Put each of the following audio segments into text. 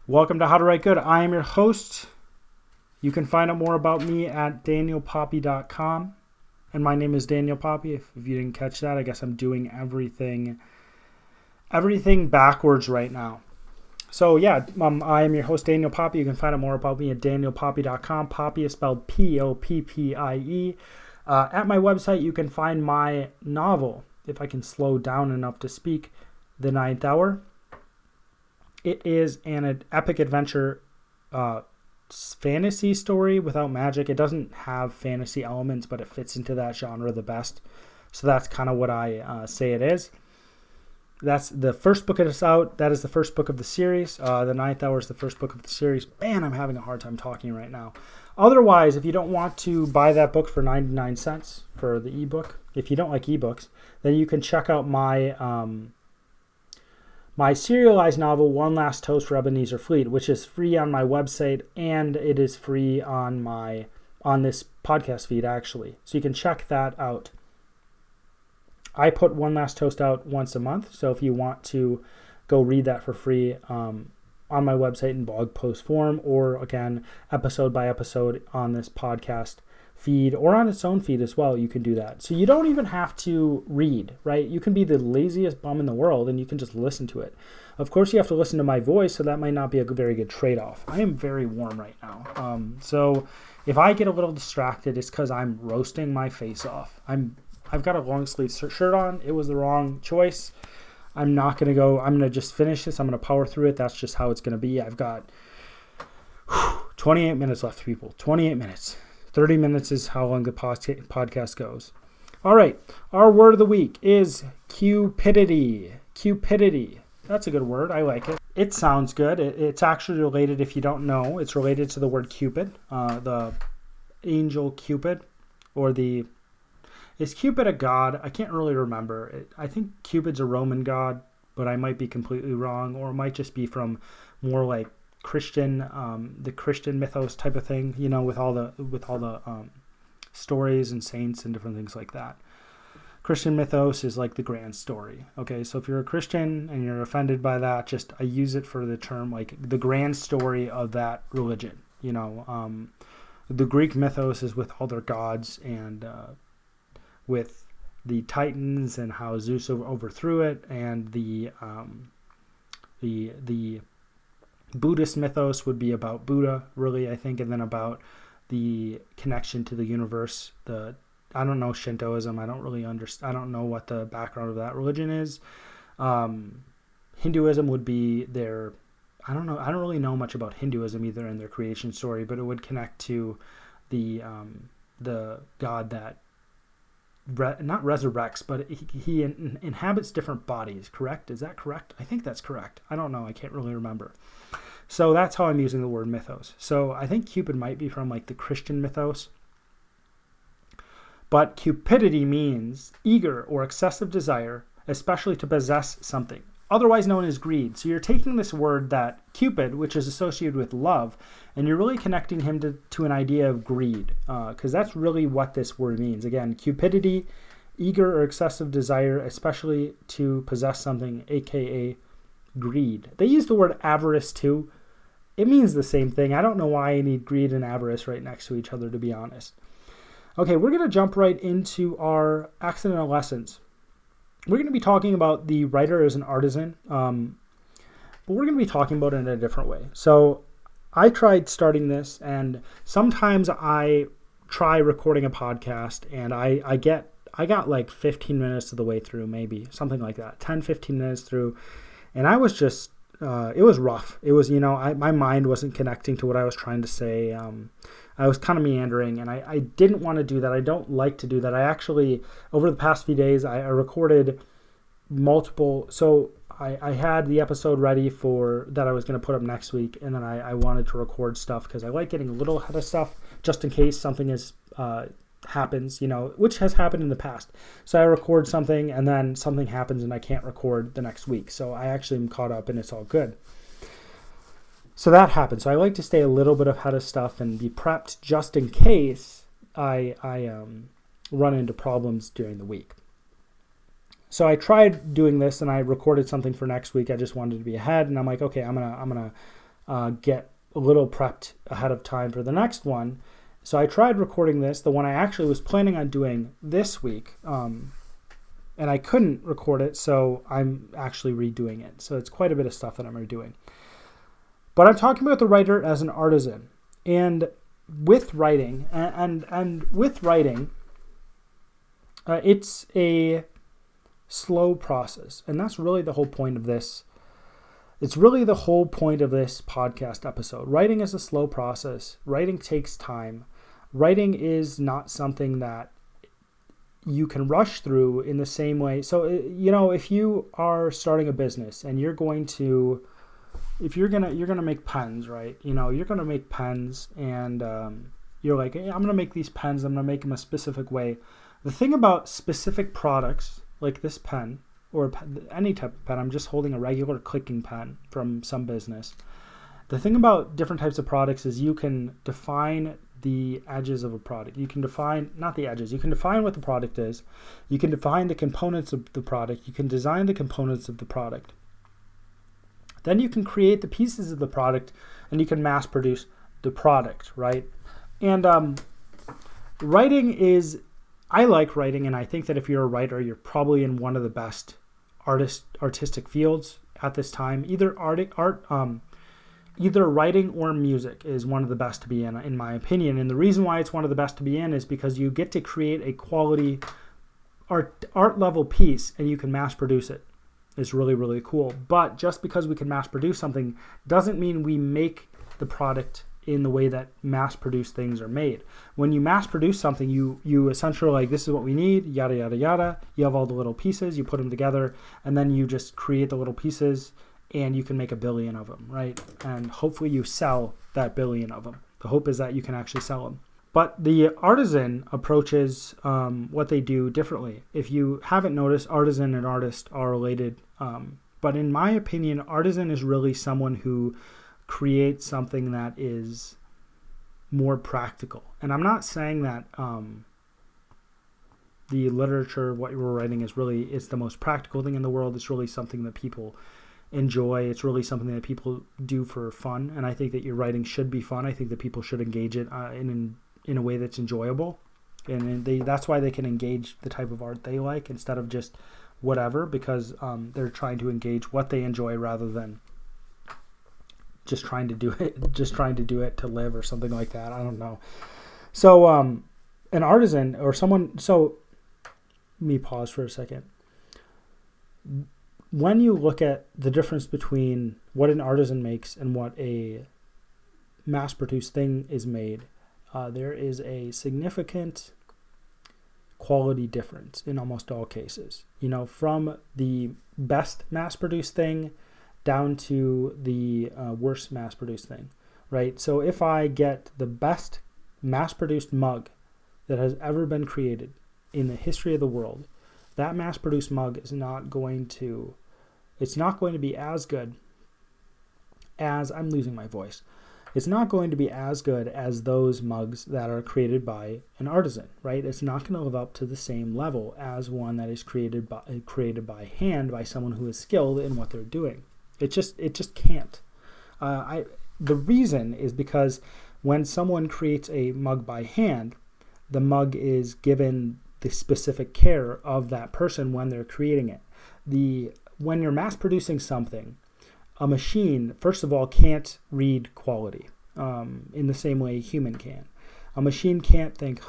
Welcome to How to Write Good. I am your host. You can find out more about me at danielpoppy.com. And my name is Daniel Poppy. If you didn't catch that, I guess I'm doing everything backwards right now. So yeah, I am your host, Daniel Poppy. You can find out more about me at danielpoppy.com. Poppy is spelled Poppie. At my website, you can find my novel, if I can slow down enough to speak, The Ninth Hour. It is an epic adventure fantasy story without magic. It doesn't have fantasy elements, but it fits into that genre the best. So that's kind of what I say it is. That's the first book that's out. That is the first book of the series. The Ninth Hour is the first book of the series. Man, I'm having a hard time talking right now. Otherwise, if you don't want to buy that book for 99 cents for the ebook, if you don't like ebooks, then you can check out my serialized novel, One Last Toast for Ebenezer Fleet, which is free on my website, and it is free on this podcast feed, actually. So you can check that out. I put One Last Toast out once a month, so if you want to go read that for free on my website in blog post form, or again, episode by episode on this podcast feed, or on its own feed as well, you can do that. So you don't even have to read, right? You can be the laziest bum in the world and you can just listen to it. Of course, you have to listen to my voice, so that might not be a very good trade-off. I am very warm right now. So if I get a little distracted, it's because I'm roasting my face off. I've got a long sleeve shirt on. It was the wrong choice. I'm not going to go. I'm going to just finish this. I'm going to power through it. That's just how it's going to be. I've got 28 minutes left, people. 28 minutes. 30 minutes is how long the podcast goes. All right. Our word of the week is cupidity. Cupidity. That's a good word. I like it. It sounds good. It's actually related, if you don't know, it's related to the word Cupid, the angel Cupid, or the... Is Cupid a god? I can't really remember. I think Cupid's a Roman god, but I might be completely wrong, or it might just be from more like Christian, the Christian mythos type of thing, you know, with all the stories and saints and different things like that. Christian mythos is like the grand story. Okay, so if you're a Christian and you're offended by that, I use it for the term like the grand story of that religion. You know, the Greek mythos is with all their gods and with the Titans and how Zeus overthrew it, and the Buddhist mythos would be about Buddha, really, I think, and then about the connection to the universe. I don't know Shintoism. I don't really understand. I don't know what the background of that religion is. Hinduism would be their... I don't know. I don't really know much about Hinduism either in their creation story, but it would connect to the god that not resurrects, but he inhabits different bodies, correct? Is that correct? I think that's correct. I don't know. I can't really remember. So that's how I'm using the word mythos. So I think Cupid might be from like the Christian mythos. But cupidity means eager or excessive desire, especially to possess something, otherwise known as greed. So you're taking this word that Cupid, which is associated with love, and you're really connecting him to an idea of greed, because that's really what this word means. Again, cupidity, eager or excessive desire, especially to possess something, aka greed. They use the word avarice too. It means the same thing. I don't know why I need greed and avarice right next to each other, to be honest. Okay, we're going to jump right into our accidental lessons. We're going to be talking about the writer as an artisan, but we're going to be talking about it in a different way. So I tried starting this, and sometimes I try recording a podcast, and I got like 15 minutes of the way through, maybe something like that, 10, 15 minutes through, and I was just, it was rough. It was, my mind wasn't connecting to what I was trying to say. I was kind of meandering, and I didn't want to do that. I don't like to do that. I actually, over the past few days, I recorded multiple. So I had the episode ready for that I was going to put up next week, and then I wanted to record stuff because I like getting a little ahead of stuff just in case something happens, which has happened in the past. So I record something, and then something happens, and I can't record the next week. So I actually am caught up, and it's all good. So that happens. So I like to stay a little bit ahead of stuff and be prepped just in case I run into problems during the week. So I tried doing this, and I recorded something for next week. I just wanted to be ahead, and I'm like, okay, I'm gonna get a little prepped ahead of time for the next one. So I tried recording this, the one I actually was planning on doing this week, and I couldn't record it, so I'm actually redoing it. So it's quite a bit of stuff that I'm redoing. But I'm talking about the writer as an artisan. And with writing, it's a slow process. And that's really the whole point of this. It's really the whole point of this podcast episode. Writing is a slow process. Writing takes time. Writing is not something that you can rush through in the same way. So, if you are starting a business and you're going to make pens, right? You're gonna make pens, and you're like, hey, I'm gonna make these pens. I'm gonna make them a specific way. The thing about specific products like this pen or any type of pen, I'm just holding a regular clicking pen from some business. The thing about different types of products is you can define the edges of a product. You can define, not the edges, you can define what the product is. You can define the components of the product. You can design the components of the product. Then you can create the pieces of the product, and you can mass produce the product, right? And I like writing, and I think that if you're a writer, you're probably in one of the best artistic fields at this time. Either writing or music is one of the best to be in my opinion. And the reason why it's one of the best to be in is because you get to create a quality art level piece, and you can mass produce it. It's really, really cool. But just because we can mass produce something doesn't mean we make the product in the way that mass produced things are made. When you mass produce something, you essentially like, this is what we need, yada, yada, yada. You have all the little pieces, you put them together, and then you just create the little pieces, and you can make 1 billion of them, right? And hopefully you sell that 1 billion of them. The hope is that you can actually sell them. But the artisan approaches what they do differently. If you haven't noticed, artisan and artist are related. But in my opinion, artisan is really someone who creates something that is more practical. And I'm not saying that the literature, what you're writing is the most practical thing in the world. It's really something that people enjoy. It's really something that people do for fun. And I think that your writing should be fun. I think that people should engage it in a way that's enjoyable, and that's why they can engage the type of art they like instead of just whatever, because they're trying to engage what they enjoy rather than just trying to do it to live or something like that. I don't know. So an artisan or someone, so let me pause for a second. When you look at the difference between what an artisan makes and what a mass-produced thing is made, there is a significant quality difference in almost all cases. From the best mass-produced thing down to the worst mass-produced thing, right? So if I get the best mass-produced mug that has ever been created in the history of the world, that mass-produced mug is not going to be as good as, I'm losing my voice. It's not going to be as good as those mugs that are created by an artisan, right? It's not going to live up to the same level as one that is created by hand by someone who is skilled in what they're doing. It just can't. The reason is because when someone creates a mug by hand, the mug is given the specific care of that person when they're creating it. When you're mass producing something, a machine, first of all, can't read quality in the same way a human can. A machine can't think,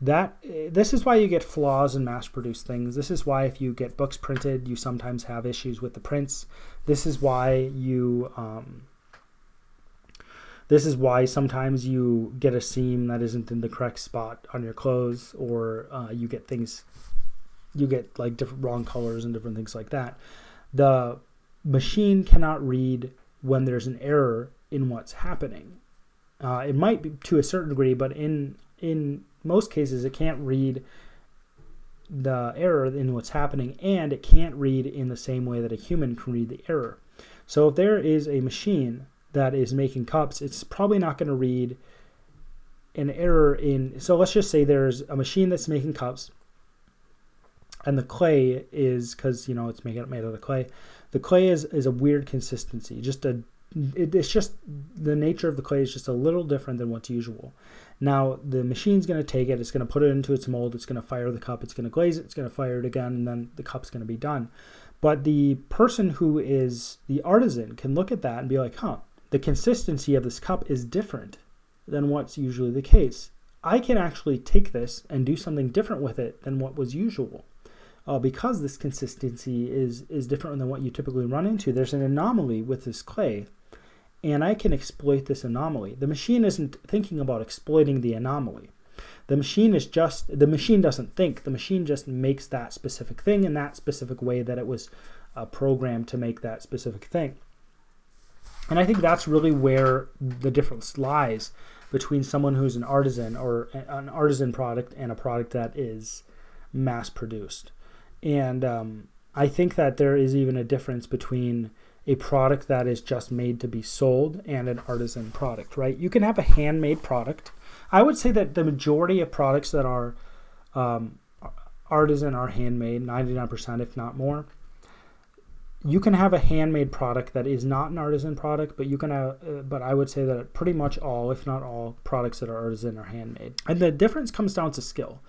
this is why you get flaws in mass-produced things. This is why if you get books printed, you sometimes have issues with the prints. This is why sometimes you get a seam that isn't in the correct spot on your clothes, or you get like different wrong colors and different things like that. The machine cannot read when there's an error in what's happening. It might be to a certain degree, but in most cases it can't read the error in what's happening, and it can't read in the same way that a human can read the error. So if there is a machine that is making cups, it's probably not going to read an error so let's just say there's a machine that's making cups, and the clay is, because it's made out of clay, the clay is a weird consistency, just a it's just the nature of the clay is just a little different than what's usual. Now the machine's going to take it, it's going to put it into its mold, it's going to fire the cup, it's going to glaze it, it's going to fire it again, and then the cup's going to be done. But the person who is the artisan can look at that and be like, the consistency of this cup is different than what's usually the case. I can actually take this and do something different with it than what was usual. Because this consistency is different than what you typically run into. There's an anomaly with this clay, and I can exploit this anomaly. The machine isn't thinking about exploiting the anomaly. The machine doesn't think. The machine just makes that specific thing in that specific way that it was programmed to make that specific thing. And I think that's really where the difference lies between someone who's an artisan or an artisan product and a product that is mass produced. And I think that there is even a difference between a product that is just made to be sold and an artisan product, right? You can have a handmade product. I would say that the majority of products that are artisan are handmade, 99% if not more. You can have a handmade product that is not an artisan product, but you can have, but I would say that pretty much all, if not all, products that are artisan are handmade. And the difference comes down to skill.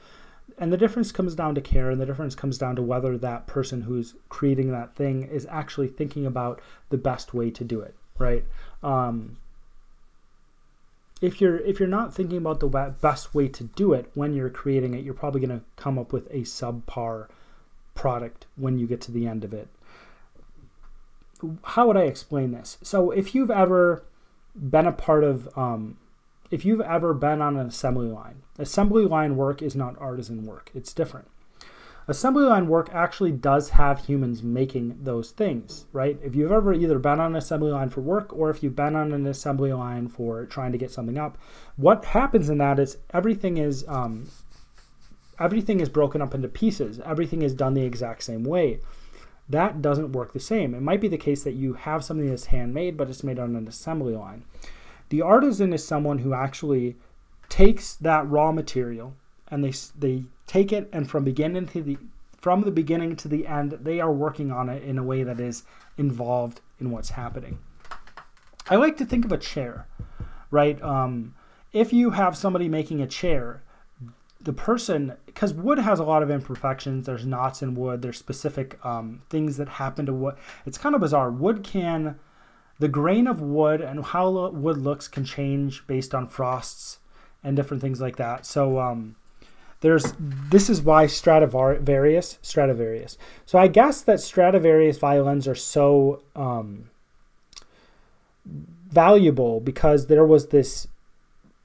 And the difference comes down to care, and the difference comes down to whether that person who's creating that thing is actually thinking about the best way to do it, right? If you're not thinking about the best way to do it when you're creating it, you're probably going to come up with a subpar product when you get to the end of it. How would I explain this? So if you've ever been a part of, if you've ever been on an assembly line work is not artisan work. It's different. Assembly line work actually does have humans making those things, right? If you've ever either been on an assembly line for work or if you've been on an assembly line for trying to get something up, what happens in that is everything is broken up into pieces. Everything is done the exact same way. That doesn't work the same. It might be the case that you have something that's handmade, but it's made on an assembly line. The artisan is someone who actually takes that raw material and they take it, and from the beginning to the end, they are working on it in a way that is involved in what's happening. I like to think of a chair, right? If you have somebody making a chair, the person, because wood has a lot of imperfections, there's knots in wood, there's specific things that happen to wood. It's kind of bizarre. The grain of wood and how wood looks can change based on frosts and different things like that. So this is why Stradivarius. So I guess that Stradivarius violins are so valuable because there was this,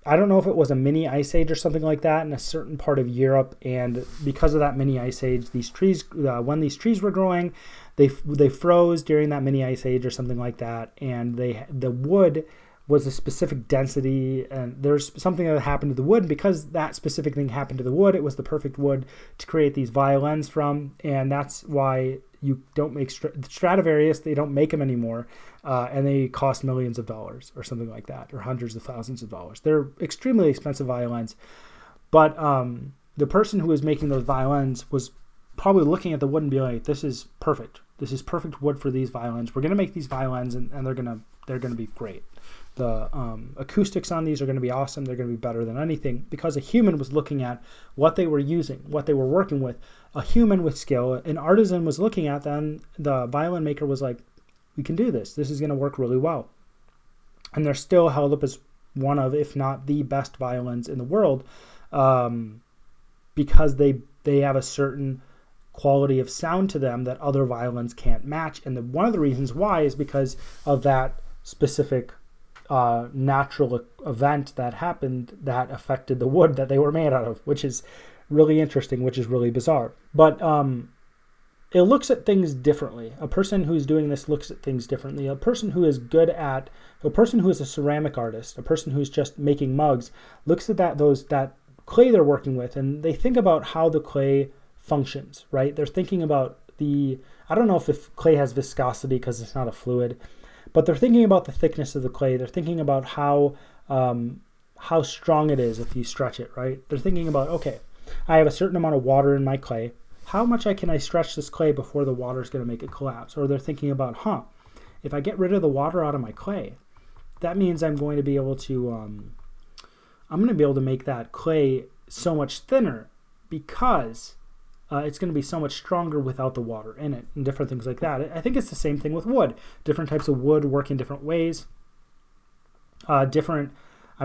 I don't know if it was a mini ice age or something like that in a certain part of Europe, and because of that mini ice age, these trees, when these trees were growing, they froze during that mini ice age or something like that, and the wood was a specific density, and there's something that happened to the wood, and because that specific thing happened to the wood, it was the perfect wood to create these violins from, and that's why you don't make Stradivarius, they don't make them anymore, and they cost millions of dollars or something like that, or hundreds of thousands of dollars. They're extremely expensive violins, but the person who was making those violins was probably looking at the wood and be like, this is perfect. This is perfect wood for these violins. We're going to make these violins, and they're going to be great. The acoustics on these are going to be awesome. They're going to be better than anything, because a human was looking at what they were using, what they were working with. A human with skill, an artisan was looking at them. The violin maker was like, we can do this. This is going to work really well. And they're still held up as one of, if not the best violins in the world, because they have a certain quality of sound to them that other violins can't match. And one of the reasons why is because of that specific natural event that happened that affected the wood that they were made out of, which is really interesting, which is really bizarre. But it looks at things differently. A person who's doing this looks at things differently. A person who is a ceramic artist, a person who's just making mugs, looks at that clay they're working with, and they think about how the clay functions, right? They're thinking about I don't know if the clay has viscosity because it's not a fluid, but they're thinking about the thickness of the clay. They're thinking about how strong it is if you stretch it, right? They're thinking about, okay, I have a certain amount of water in my clay. How much can I stretch this clay before the water is going to make it collapse? Or they're thinking about, if I get rid of the water out of my clay, that means I'm going to be able to make that clay so much thinner, because it's going to be so much stronger without the water in it, and different things like that. I think it's the same thing with wood. Different types of wood work in different ways. I'm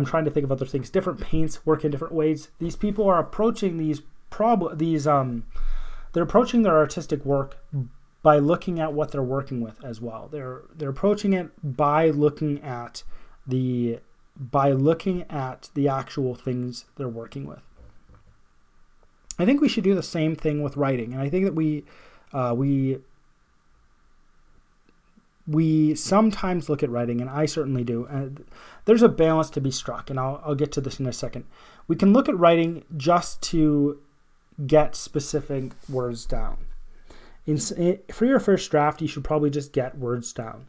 trying to think of other things. Different paints work in different ways. These people are approaching they're approaching their artistic work by looking at what they're working with as well. They're approaching it by looking at the actual things they're working with. I think we should do the same thing with writing, and I think that we sometimes look at writing, and I certainly do. And there's a balance to be struck, and I'll get to this in a second. We can look at writing just to get specific words down. For your first draft, you should probably just get words down.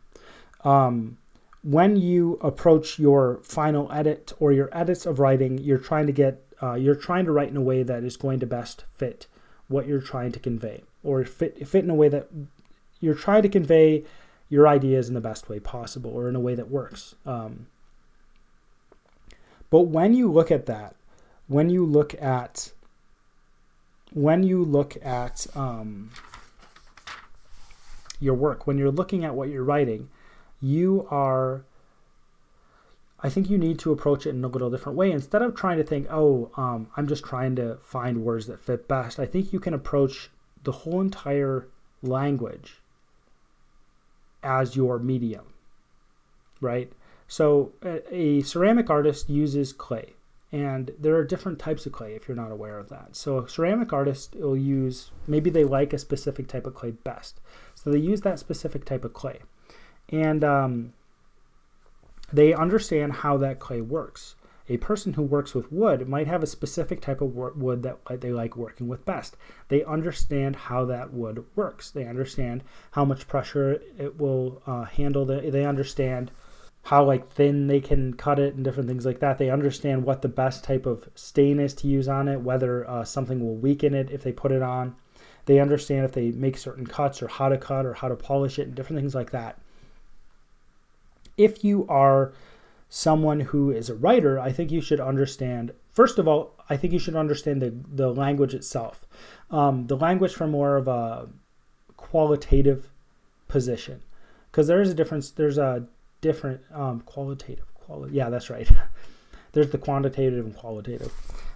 When you approach your final edit or your edits of writing, you're trying to write in a way that is going to best fit what you're trying to convey, or fit in a way that you're trying to convey your ideas in the best way possible, or in a way that works. But when you look at that, when you look at your work, when you're looking at what you're writing, I think you need to approach it in a little different way. Instead of trying to think, I'm just trying to find words that fit best, I think you can approach the whole entire language as your medium, right? So a ceramic artist uses clay, and there are different types of clay if you're not aware of that. So a ceramic artist will use, maybe they like a specific type of clay best, so they use that specific type of clay, and they understand how that clay works. A person who works with wood might have a specific type of wood that they like working with best. They understand how that wood works. They understand how much pressure it will handle. They understand how thin they can cut it and different things like that. They understand what the best type of stain is to use on it, whether something will weaken it if they put it on. They understand if they make certain cuts, or how to cut, or how to polish it, and different things like that. If you are someone who is a writer, I think you should understand, first of all, I think you should understand the language itself. The language from more of a qualitative position. Because there is a difference, there's a different yeah, that's right. There's the quantitative and qualitative.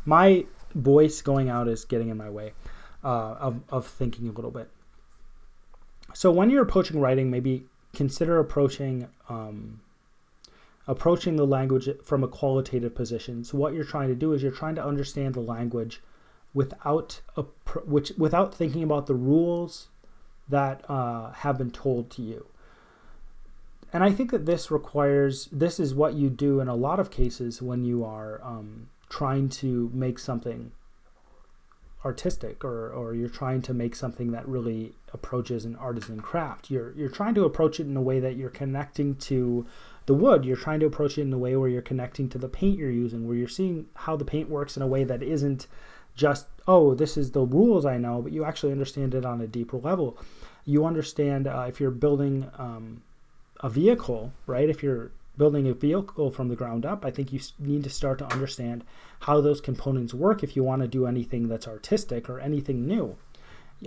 My voice going out is getting in my way of thinking a little bit. So when you're approaching writing, maybe consider approaching the language from a qualitative position. So what you're trying to do is you're trying to understand the language without thinking about the rules that have been told to you. And I think that this is what you do in a lot of cases when you are trying to make something artistic, or you're trying to make something that really approaches an artisan craft. You're trying to approach it in a way that you're connecting to the wood. You're trying to approach it in a way where you're connecting to the paint you're using, where you're seeing how the paint works in a way that isn't just, this is the rules I know, but you actually understand it on a deeper level. You understand if you're building a vehicle, right? If you're building a vehicle from the ground up, I think you need to start to understand how those components work if you want to do anything that's artistic or anything new.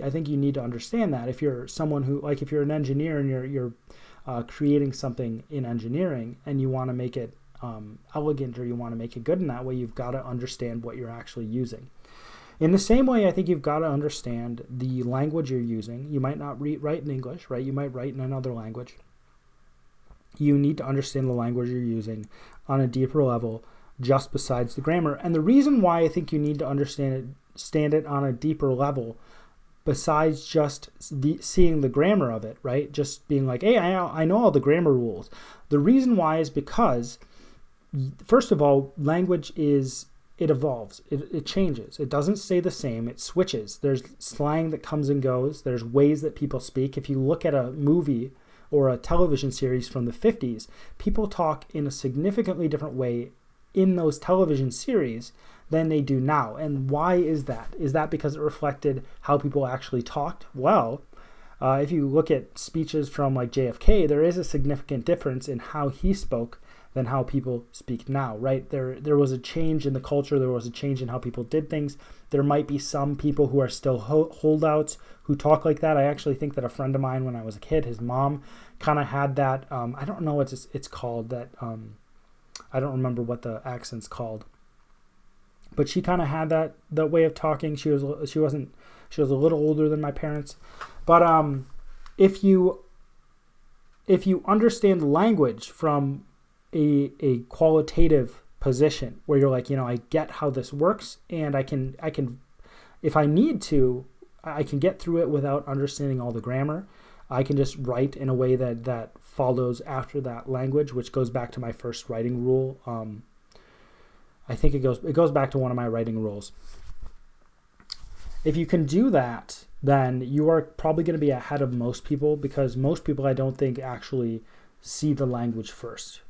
I think you need to understand that. If you're someone who, if you're an engineer and you're creating something in engineering and you want to make it elegant, or you want to make it good in that way, you've got to understand what you're actually using. In the same way, I think you've got to understand the language you're using. You might not write in English, right? You might write in another language. You need to understand the language you're using on a deeper level, just besides the grammar. And the reason why I think you need to understand it on a deeper level, besides just seeing the grammar of it, right? Just being like, hey, I know all the grammar rules. The reason why is because, first of all, language it evolves. It changes. It doesn't stay the same. It switches. There's slang that comes and goes. There's ways that people speak. If you look at a movie or a television series from the 50s, people talk in a significantly different way in those television series than they do now. And why is that? Is that because it reflected how people actually talked? Well, If you look at speeches from like JFK, there is a significant difference in how he spoke than how people speak now, right? There was a change in the culture. There was a change in how people did things. There might be some people who are still holdouts who talk like that. I actually think that a friend of mine, when I was a kid, his mom kind of had that. I don't know what it's called. That I don't remember what the accent's called. But she kind of had that way of talking. She was a little older than my parents. But if you understand language from a qualitative position where you're like, I get how this works, and I can if I need to, I can get through it without understanding all the grammar. I can just write in a way that follows after that language, which goes back to my first writing rule. I think it goes back to one of my writing rules. If you can do that, then you are probably going to be ahead of most people, because most people, I don't think, actually see the language first.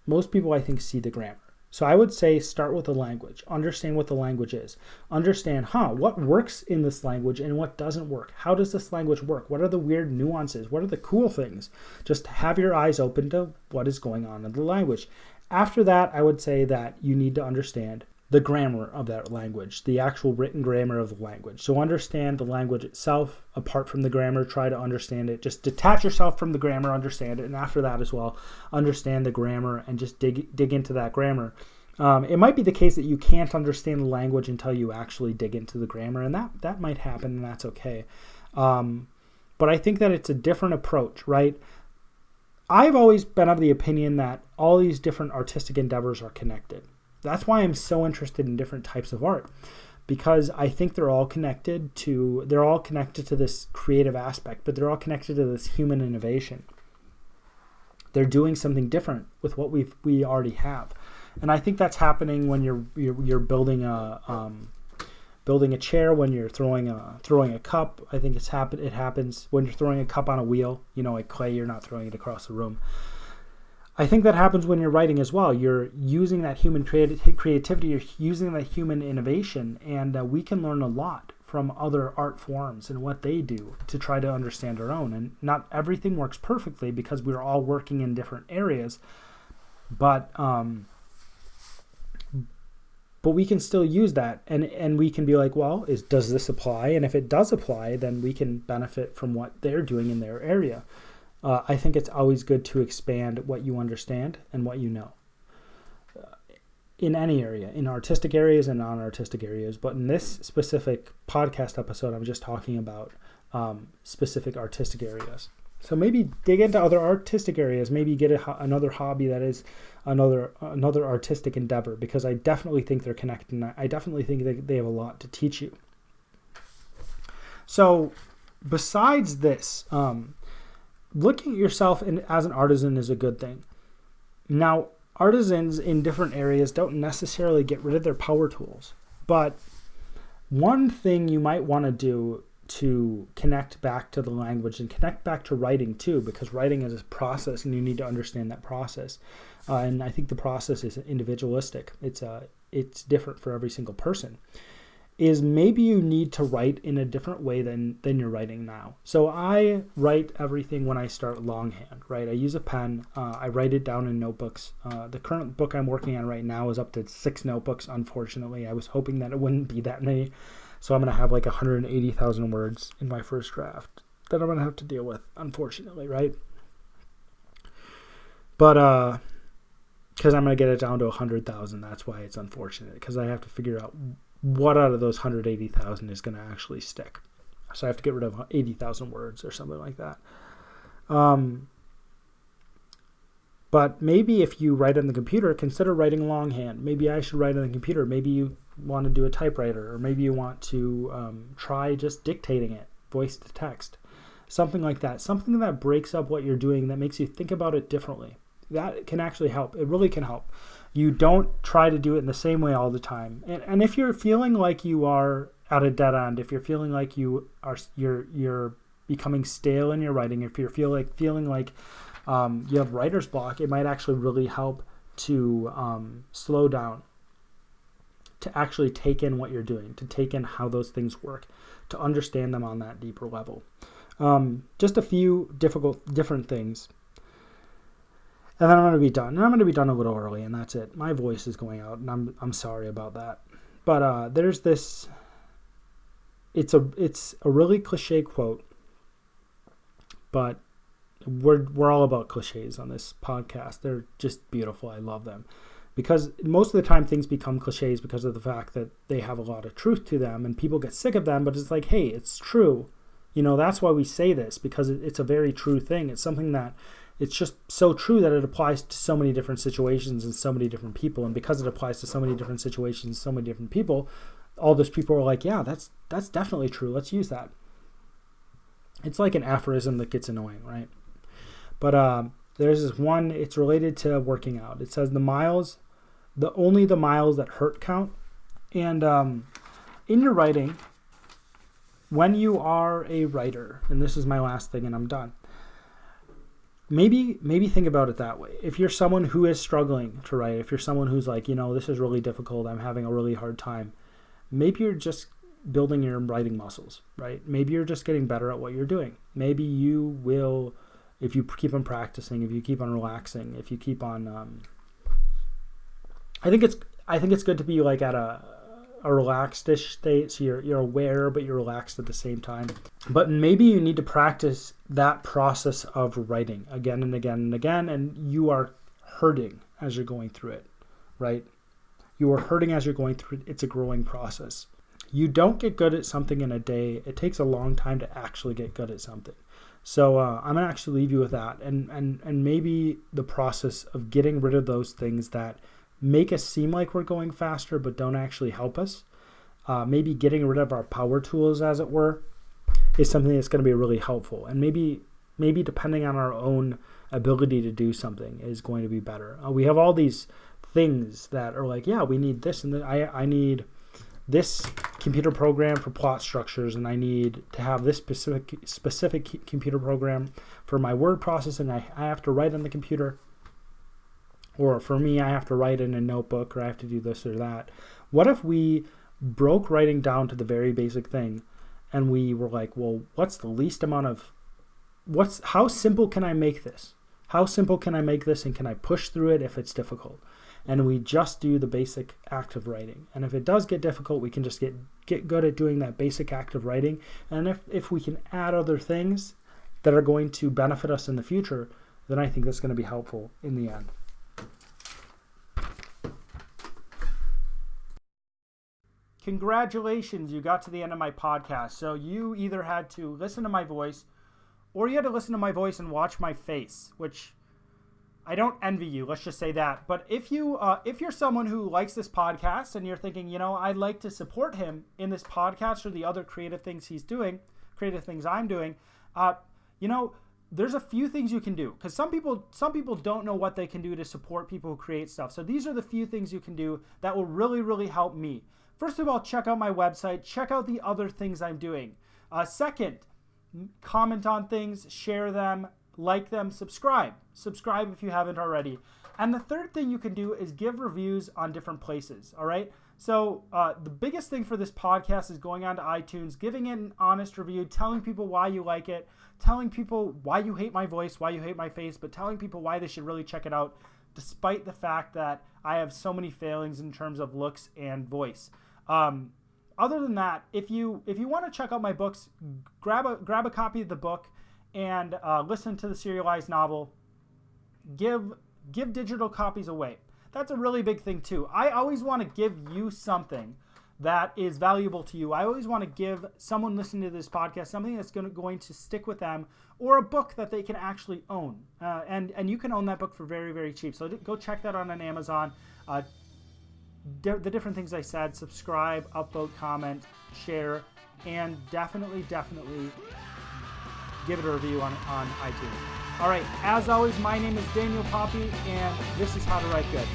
Most people, I think, see the grammar. So I would say start with the language. Understand what the language is. Understand, what works in this language and what doesn't work. How does this language work? What are the weird nuances? What are the cool things? Just have your eyes open to what is going on in the language. After that, I would say that you need to understand the grammar of that language, the actual written grammar of the language. So understand the language itself apart from the grammar. Try to understand it. Just detach yourself from the grammar, understand it. And after that as well, understand the grammar and just dig into that grammar. It might be the case that you can't understand the language until you actually dig into the grammar, and that might happen, and that's okay. But I think that it's a different approach, right? I've always been of the opinion that all these different artistic endeavors are connected. That's why I'm so interested in different types of art, because I think they're all connected to this creative aspect, but they're all connected to this human innovation. They're doing something different with what we already have. And I think that's happening when you're building a chair, when you're throwing a cup. I think it happens when you're throwing a cup on a wheel, like clay. You're not throwing it across the room. I think that happens when you're writing as well. You're using that human creativity, you're using that human innovation, and we can learn a lot from other art forms and what they do to try to understand our own. And not everything works perfectly because we're all working in different areas, but we can still use that, and we can be like, well, does this apply? And if it does apply, then we can benefit from what they're doing in their area. I think it's always good to expand what you understand and what you know in any area, in artistic areas and non-artistic areas. But in this specific podcast episode, I'm just talking about specific artistic areas. So maybe dig into other artistic areas. Maybe get another hobby that is another artistic endeavor, because I definitely think they're connected, and I definitely think that they have a lot to teach you. So besides this, looking at yourself as an artisan is a good thing. Now, artisans in different areas don't necessarily get rid of their power tools, but one thing you might want to do to connect back to the language and connect back to writing too, because writing is a process and you need to understand that process. And I think the process is individualistic. It's different for every single person. Is maybe you need to write in a different way than you're writing now. So I write everything when I start longhand, right? I use a pen. I write it down in notebooks. The current book I'm working on right now is up to 6 notebooks, unfortunately. I was hoping that it wouldn't be that many. So I'm going to have like 180,000 words in my first draft that I'm going to have to deal with, unfortunately, right? But because I'm going to get it down to 100,000, that's why it's unfortunate, because I have to figure out what out of those 180,000 is going to actually stick. So I have to get rid of 80,000 words or something like that. But maybe if you write on the computer, consider writing longhand. Maybe I should write on the computer. Maybe you want to do a typewriter, or maybe you want to try just dictating it, voice to text, something like that. Something that breaks up what you're doing, that makes you think about it differently. That can actually help. It really can help. You don't try to do it in the same way all the time. And if you're feeling like you are at a dead end, if you're feeling like you're becoming stale in your writing, if you're feeling like you have writer's block, it might actually really help to slow down, to actually take in what you're doing, to take in how those things work, to understand them on that deeper level. Just a few different things. And then I'm going to be done. And I'm going to be done a little early, and that's it. My voice is going out, and I'm sorry about that. But there's this. It's a really cliche quote, but we're all about cliches on this podcast. They're just beautiful. I love them because most of the time things become cliches because of the fact that they have a lot of truth to them, and people get sick of them. But it's like, hey, it's true. That's why we say this, because it's a very true thing. It's something that. It's just so true that it applies to so many different situations and so many different people. And because it applies to so many different situations, so many different people, all those people are like, yeah, that's definitely true. Let's use that. It's like an aphorism that gets annoying, right? But there's this one, it's related to working out. It says only the miles that hurt count. And in your writing, when you are a writer, and this is my last thing and I'm done, maybe think about it that way. If you're someone who is struggling to write, if you're someone who's like, this is really difficult, I'm having a really hard time, maybe you're just building your writing muscles, right? Maybe you're just getting better at what you're doing. Maybe you will, if you keep on practicing, if you keep on relaxing, if you keep on, I think it's good to be like at a relaxed-ish state, so you're aware but you're relaxed at the same time. But maybe you need to practice that process of writing again and again and again, and you are hurting as you're going through it, right? You are hurting as you're going through it. It's a growing process. You don't get good at something in a day. It takes a long time to actually get good at something. So I'm going to actually leave you with that, and maybe the process of getting rid of those things that make us seem like we're going faster but don't actually help us. Maybe getting rid of our power tools, as it were, is something that's going to be really helpful. And maybe depending on our own ability to do something is going to be better. We have all these things that are like, yeah, we need this, and I need this computer program for plot structures, and I need to have this specific computer program for my word processing. I have to write on the computer. Or for me, I have to write in a notebook, or I have to do this or that. What if we broke writing down to the very basic thing, and we were like, well, what's the least amount of, how simple can I make this? How simple can I make this, and can I push through it if it's difficult? And we just do the basic act of writing. And if it does get difficult, we can just get good at doing that basic act of writing. And if we can add other things that are going to benefit us in the future, then I think that's going to be helpful in the end. Congratulations, you got to the end of my podcast. So you either had to listen to my voice, or you had to listen to my voice and watch my face, which I don't envy you. Let's just say that. But if you're someone who likes this podcast and you're thinking, I'd like to support him in this podcast or the other creative things he's doing, creative things I'm doing, there's a few things you can do, because some people don't know what they can do to support people who create stuff. So these are the few things you can do that will really, really help me. First of all, check out my website. Check out the other things I'm doing. Second, comment on things, share them, like them, subscribe. Subscribe if you haven't already. And the third thing you can do is give reviews on different places, all right? So the biggest thing for this podcast is going on to iTunes, giving it an honest review, telling people why you like it, telling people why you hate my voice, why you hate my face, but telling people why they should really check it out, despite the fact that I have so many failings in terms of looks and voice. Other than that, if you want to check out my books, grab a copy of the book and listen to the serialized novel. Give digital copies away. That's a really big thing too. I always want to give you something that is valuable to you. I always want to give someone listening to this podcast something that's going to stick with them, or a book that they can actually own. And you can own that book for very, very cheap. So go check that on Amazon. The different things I said: subscribe, upvote, comment, share, and definitely give it a review on iTunes. All right, as always, my name is Daniel Poppy, and this is How to Write Good.